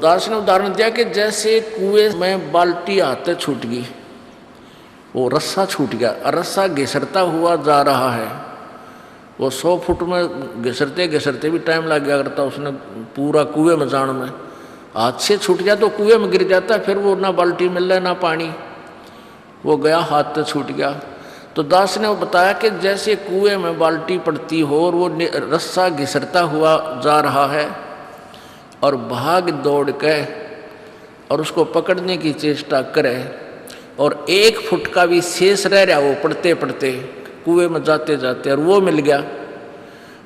दास ने उदाहरण दिया कि जैसे कुएं में बाल्टी आते छूट गई, वो रस्सा छूट गया, रस्सा घिसरता हुआ जा रहा है। वो 100 फुट में घिसरते घिसरते भी टाइम लग गया करता उसने पूरा कुएं में जाने में। हाथ से छूट गया तो कुएं में गिर जाता, फिर वो ना बाल्टी मिल रहा ना पानी, वो गया हाथ से छूट गया। तो दास ने वो बताया कि जैसे कुएं में बाल्टी पड़ती हो और वो रस्सा घिसरता हुआ जा रहा है और भाग दौड़ के और उसको पकड़ने की चेष्टा करे और 1 फुट का भी शेष रह रहा वो पड़ते पड़ते कुएं में जाते जाते और वो मिल गया,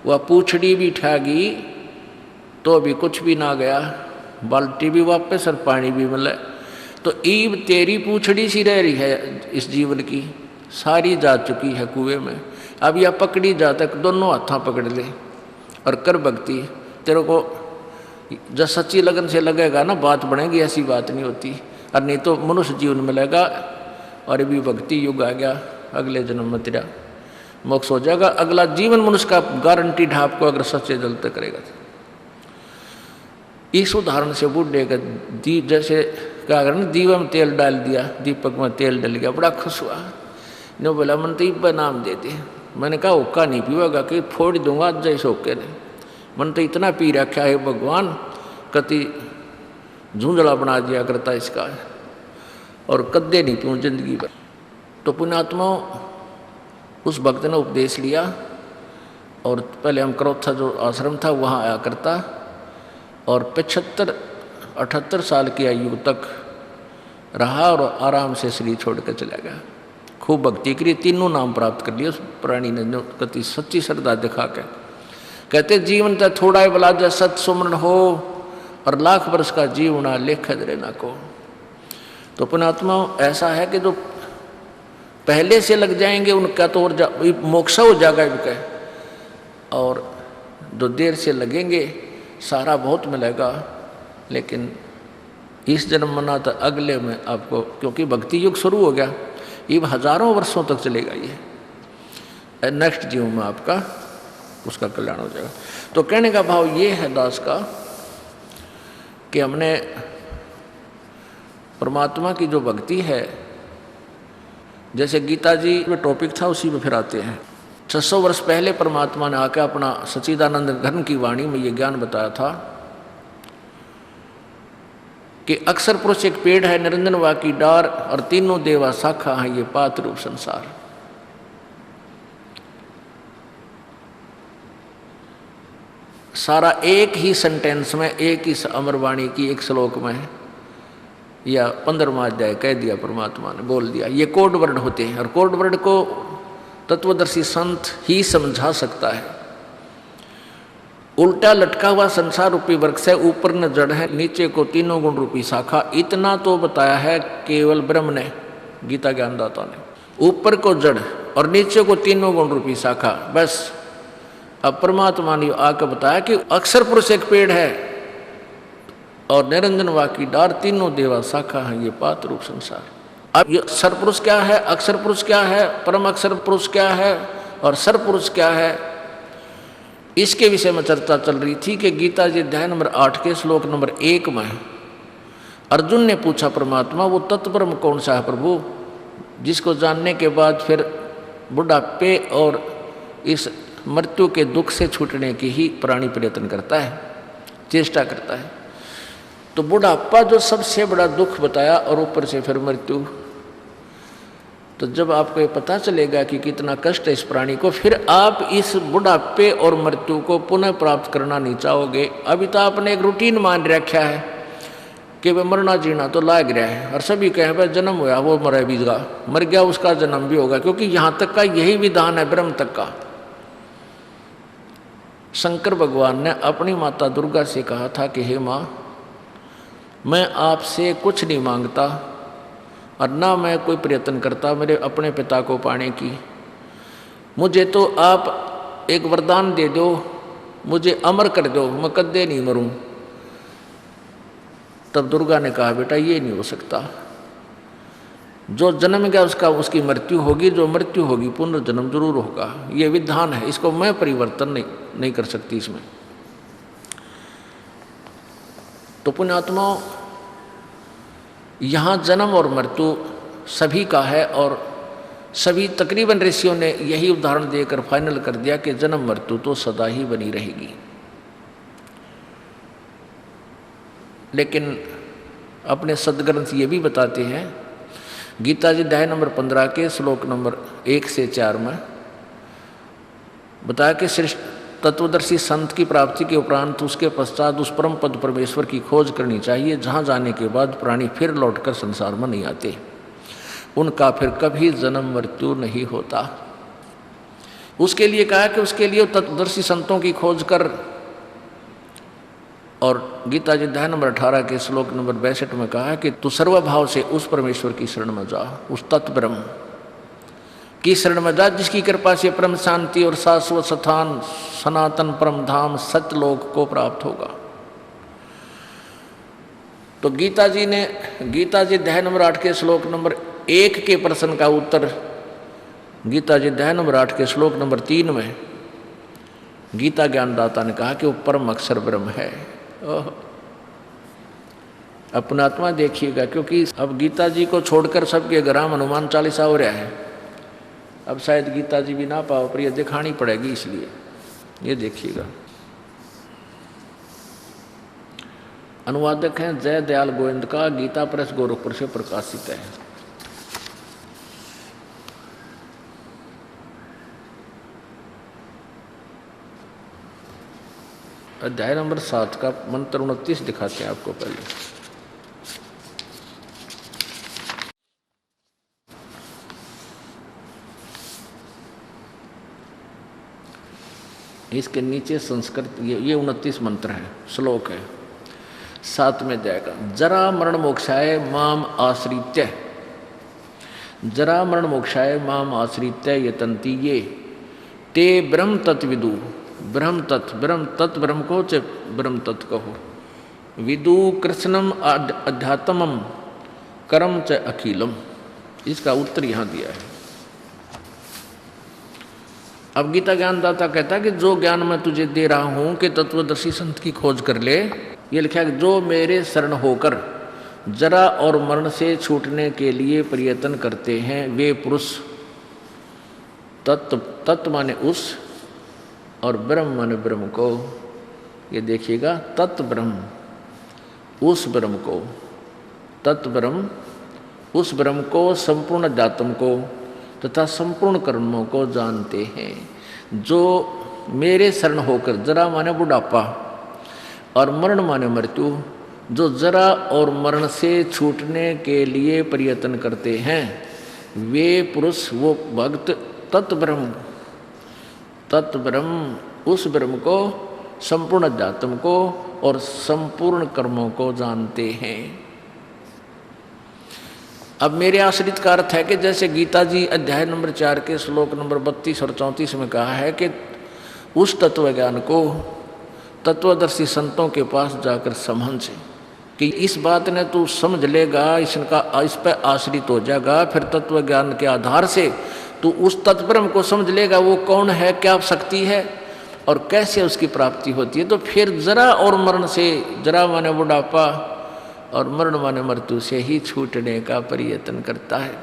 वह पूछड़ी भी ठागी तो भी कुछ भी ना गया, बाल्टी भी वापस और पानी भी मिला। तो ईब तेरी पूछड़ी सी रह रही है इस जीवन की, सारी जा चुकी है कुएं में। अब यह पकड़ी जा तक दोनों हाथों पकड़ ले और कर भक्ति। तेरे को जब सच्ची लगन से लगेगा ना बात बनेगी, ऐसी बात नहीं होती। और नहीं तो मनुष्य जीवन मिलेगा और भी भक्ति युग आ गया, अगले जन्म में तेरा मोक्ष हो जाएगा। अगला जीवन मनुष्य का गारंटी ढाप को अगर सच्चे जल तक करेगा। इस उदाहरण से बूढ़े का दीप जैसे क्या करना, दीवा में तेल डाल दिया, दीपक में तेल डल गया, बड़ा खुश हुआ। ने बोला मन तो इब्बा नाम दे दे। मैंने कहा हुक्का नहीं पीवागा कि फोड़ दूंगा जैसे होके ने। मन तो इतना पी रखा है भगवान, कति झुंझला बना दिया करता इसका, और कद्दे नहीं पीऊँ जिंदगी भर। तो पुण्यात्मा उस भक्त ने उपदेश लिया और पहले हम करोथा जो आश्रम था वहाँ आया करता और 75-78 साल की आयु तक रहा और आराम से शरीर छोड़ कर चला गया। खूब भक्ति करी, तीनों नाम प्राप्त कर लिया उस प्राणी ने, जो कति सच्ची श्रद्धा दिखा के। कहते जीवन तो थोड़ा ही बला जा सत सुमरण हो और लाख वर्ष का जीवना लेख दरे ना को। तो पुण्यात्मा ऐसा है कि जो पहले से लग जाएंगे उनका तो और मोक्ष हो जाएगा इनका, और जो देर से लगेंगे सारा बहुत मिलेगा, लेकिन इस जन्म मना तो अगले में आपको, क्योंकि भक्ति युग शुरू हो गया, ये हजारों वर्षों तक चलेगा। ये नेक्स्ट जीवन में आपका उसका कल्याण हो जाएगा। तो कहने का भाव ये है दास का कि हमने परमात्मा की जो भक्ति है, जैसे गीता जी में टॉपिक था उसी में फिर आते हैं। 600 वर्ष पहले परमात्मा ने आकर अपना सच्चिदानंद घन की वाणी में ये ज्ञान बताया था कि अक्षर पुरुष एक पेड़ है, निरंजन वा की डार और तीनों देवा शाखा है ये पात्र रूप संसार। सारा एक ही सेंटेंस में, एक ही अमरवाणी की एक श्लोक में या 15वां अध्याय कह दिया, परमात्मा ने बोल दिया। ये कोड वर्ड होते हैं और कोड वर्ड को तत्वदर्शी संत ही समझा सकता है। उल्टा लटका हुआ संसार रूपी वृक्ष से ऊपर न जड़ है, नीचे को तीनों गुण रूपी शाखा, इतना तो बताया है केवल ब्रह्म ने, गीता ज्ञानदाता ने। ऊपर को जड़ और नीचे को तीनों गुण रूपी शाखा, बस। अब परमात्मा ने आकर बताया कि अक्षर पुरुष एक पेड़ है और निरंजन वा की डार, तीनों देवा शाखा है ये पात्र रूप संसार। अब ये सर पुरुष क्या है, अक्षर पुरुष क्या है, परम अक्षर पुरुष क्या है और सर पुरुष क्या है, इसके विषय में चर्चा चल रही थी कि गीता जी अध्याय नंबर 8 के श्लोक नंबर 1 में अर्जुन ने पूछा परमात्मा वो तत्परम कौन सा है प्रभु, जिसको जानने के बाद फिर बुढ़ापे और इस मृत्यु के दुख से छूटने की ही प्राणी प्रयत्न करता है, चेष्टा करता है। तो बुढ़ापा जो सबसे बड़ा दुख बताया और ऊपर से फिर मृत्यु। तो जब आपको ये पता चलेगा कि कितना कष्ट है इस प्राणी को, फिर आप इस बुढ़ापे और मृत्यु को पुनः प्राप्त करना नहीं चाहोगे। अभी तो आपने एक रूटीन मान रखा है कि वह मरना जीना तो लाग रहा है, और सभी कहे भाई जन्म हुआ वो मरे भी गा, मर गया उसका जन्म भी होगा, क्योंकि यहाँ तक का यही विधान है ब्रह्म तक का। शंकर भगवान ने अपनी माता दुर्गा से कहा था कि हे माँ, मैं आपसे कुछ नहीं मांगता और ना मैं कोई प्रयत्न करता मेरे अपने पिता को पाने की, मुझे तो आप एक वरदान दे दो, मुझे अमर कर दो, मैं कद्दे नहीं मरूं। तब दुर्गा ने कहा बेटा ये नहीं हो सकता, जो जन्म गया उसका उसकी मृत्यु होगी, जो मृत्यु होगी पुनर्जन्म जरूर होगा, ये विधान है, इसको मैं परिवर्तन नहीं कर सकती इसमें। तो पुण्यात्माओं, यहाँ जन्म और मृत्यु सभी का है और सभी तकरीबन ऋषियों ने यही उदाहरण देकर फाइनल कर दिया कि जन्म मृत्यु तो सदा ही बनी रहेगी। लेकिन अपने सदग्रंथ ये भी बताते हैं, गीता जी अध्याय नंबर 15 के श्लोक नंबर 1 से 4 में बताया कि श्रेष्ठ तत्वदर्शी संत की प्राप्ति के उपरांत उसके पश्चात उस परम पद परमेश्वर की खोज करनी चाहिए, जहाँ जाने के बाद प्राणी फिर लौटकर संसार में नहीं आते, उनका फिर कभी जन्म मृत्यु नहीं होता। उसके लिए कहा कि उसके लिए तत्वदर्शी संतों की खोज कर, और गीता जी अध्याय नंबर 18 के श्लोक नंबर 62 में कहा है कि तू सर्वभाव से उस परमेश्वर की शरण में जा, उस तत्व ब्रह्म की शरण में जा, जिसकी कृपा से परम शांति और शाश्वत स्थान सनातन परम धाम सत्यलोक को प्राप्त होगा। तो गीता जी अध्याय नंबर 8 के श्लोक नंबर 1 के प्रश्न का उत्तर गीता जी अध्याय नंबर 8 के श्लोक नंबर 3 में गीता ज्ञानदाता ने कहा कि वो परम अक्षर ब्रह्म है। अपना आत्मा देखिएगा, क्योंकि अब गीता जी को छोड़कर सबके घराम हनुमान चालीसा हो रहा है। अब शायद गीता जी भी ना पाओ, पर यह दिखानी पड़ेगी, इसलिए ये देखिएगा। अनुवादक हैं जय दयाल गोविंद का, गीता प्रेस गोरखपुर से प्रकाशित है। अध्याय नंबर 7 का मंत्र 29 दिखाते हैं आपको पहले। इसके नीचे संस्कृत ये 29 मंत्र है, श्लोक है 7वें अध्याय का। जरा मरण मोक्षाय माम आश्रित्य, जरा मरण मोक्षाय माम आश्रित्य यतन्ति ये ते ब्रह्म तत्विदु। ब्रह्म तत्व ब्रह्म को च ब्रह्म तत्व कहो। विदु कृष्णम अध्यात्मम कर्म च अखिलम। इसका उत्तर यहाँ दिया है। अब गीता ज्ञानदाता कहता है कि जो ज्ञान मैं तुझे दे रहा हूँ कि तत्वदर्शी संत की खोज कर ले, ये लिखा है जो मेरे शरण होकर जरा और मरण से छूटने के लिए प्रयत्न करते हैं वे पुरुष। तत्व माने उस, और ब्रह्म माने ब्रह्म को। ये देखिएगा, तत्व ब्रह्म उस ब्रह्म को, तत्व ब्रह्म उस ब्रह्म को, संपूर्ण अध्यात्म को तथा संपूर्ण कर्मों को जानते हैं। जो मेरे शरण होकर, जरा माने बुढ़ापा और मरण माने मृत्यु, जो जरा और मरण से छूटने के लिए प्रयत्न करते हैं वे पुरुष, वो भक्त तत्व ब्रह्म उस ब्रह्म को, संपूर्ण अध्यात्म को और संपूर्ण कर्मों को जानते हैं। अब मेरे आश्रित का अर्थ है कि जैसे गीता जी अध्याय नंबर 4 के श्लोक नंबर 32 और 34 में कहा है कि उस तत्व ज्ञान को तत्वदर्शी संतों के पास जाकर समझ कि इस बात ने तू समझ लेगा, इस पर आश्रित हो जाएगा, फिर तत्व ज्ञान के आधार से तू उस तत्ब्रह्म को समझ लेगा, वो कौन है, क्या शक्ति है और कैसे उसकी प्राप्ति होती है। तो फिर जरा और मरण से, जरा माने बुढ़ापा और मरण माने मृत्यु से ही छूटने का प्रयत्न करता है।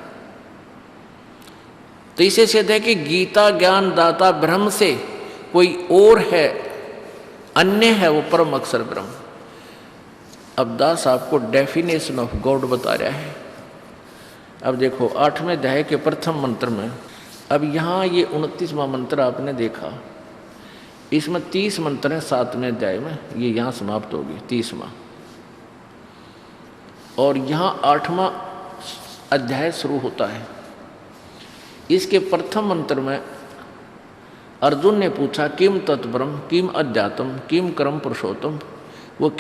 तो इसे सिद्ध है कि गीता ज्ञान दाता ब्रह्म से कोई और है, अन्य है, वो परम अक्षर ब्रह्म। अब दास आपको डेफिनेशन ऑफ गॉड बता रहा है। अब देखो 8वें अध्याय के प्रथम मंत्र में, अब यहाँ ये 29वां मंत्र आपने देखा, इसमें 30 मंत्र हैं 7वें अध्याय में, ये यहाँ समाप्त होगी 30वां, और यहाँ 8वां अध्याय शुरू होता है। इसके प्रथम मंत्र में अर्जुन ने पूछा किम तत्ब्रह्म किम अध्यात्म किम कर्म पुरुषोत्तम। वो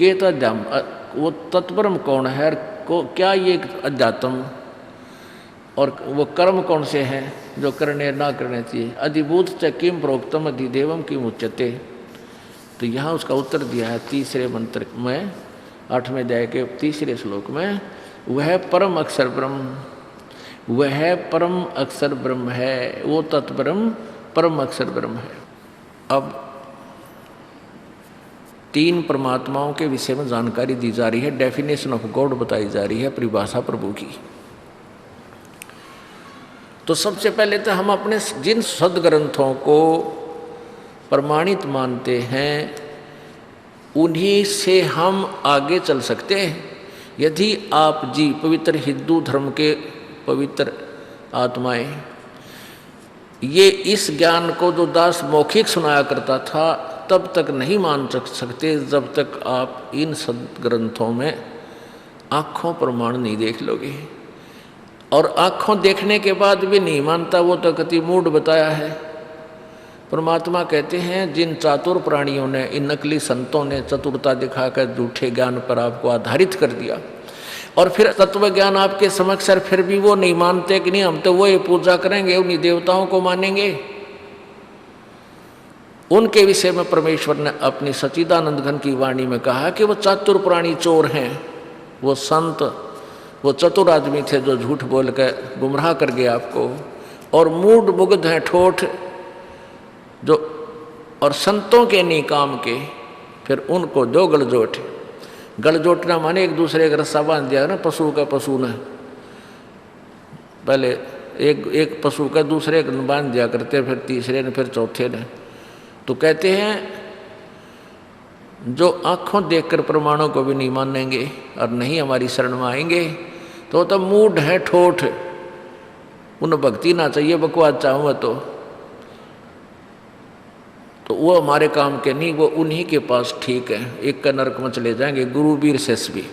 वो तत्ब्रह्म कौन है, क्या ये अध्यात्म और वो कर्म कौन से हैं जो करने ना करने चाहिए। अधिभूत च किम प्रोक्तम अधिदेवम किम उच्यते। तो यहाँ उसका उत्तर दिया है तीसरे मंत्र में, 8वें अध्याय के तीसरे श्लोक में, वह परम अक्षर ब्रह्म, वह परम अक्षर ब्रह्म है, वो तत्ब्रह्म परम अक्षर ब्रह्म है। अब 3 परमात्माओं के विषय में जानकारी दी जा रही है, डेफिनेशन ऑफ गॉड बताई जा रही है, परिभाषा प्रभु की। तो सबसे पहले तो हम अपने जिन सदग्रंथों को प्रमाणित मानते हैं उन्हीं से हम आगे चल सकते हैं। यदि आप जी पवित्र हिंदू धर्म के पवित्र आत्माएं ये इस ज्ञान को जो दास मौखिक सुनाया करता था तब तक नहीं मान सकते जब तक आप इन सदग्रंथों में आँखों प्रमाण नहीं देख लोगे। और आँखों देखने के बाद भी नहीं मानता, वो तो कति मूड बताया है। परमात्मा कहते हैं जिन चातुर प्राणियों ने, इन नकली संतों ने चतुरता दिखाकर झूठे ज्ञान पर आपको आधारित कर दिया और फिर तत्व ज्ञान आपके समक्ष, फिर भी वो नहीं मानते कि नहीं हम तो वो पूजा करेंगे, उन्हीं देवताओं को मानेंगे। उनके विषय में परमेश्वर ने अपनी सच्चिदानंद घन की वाणी में कहा कि वो चातुर प्राणी चोर हैं। वो संत, वो चतुर आदमी थे जो झूठ बोल कर गुमराह कर गए आपको, और मूढ़ मुग्ध हैं ठोठ जो, और संतों के नहीं काम के, फिर उनको दो गलजोट। गलजोटना माने एक दूसरे का रस्सा बांध दिया ना, पशु का पशु ने पहले एक पशु का दूसरे को बांध दिया करते, फिर तीसरे ने, फिर चौथे ने। तो कहते हैं जो आँखों देखकर प्रमाणों को भी नहीं मानेंगे और नहीं हमारी शरण में आएंगे तो मूढ़ है ठोठ, उन्हें भक्ति ना चाहिए, बकवास चाहूँगा तो वो हमारे काम के नहीं, वो उन्हीं के पास ठीक है। एक का नरक में चले जाएंगे, गुरु वीर शेष भी।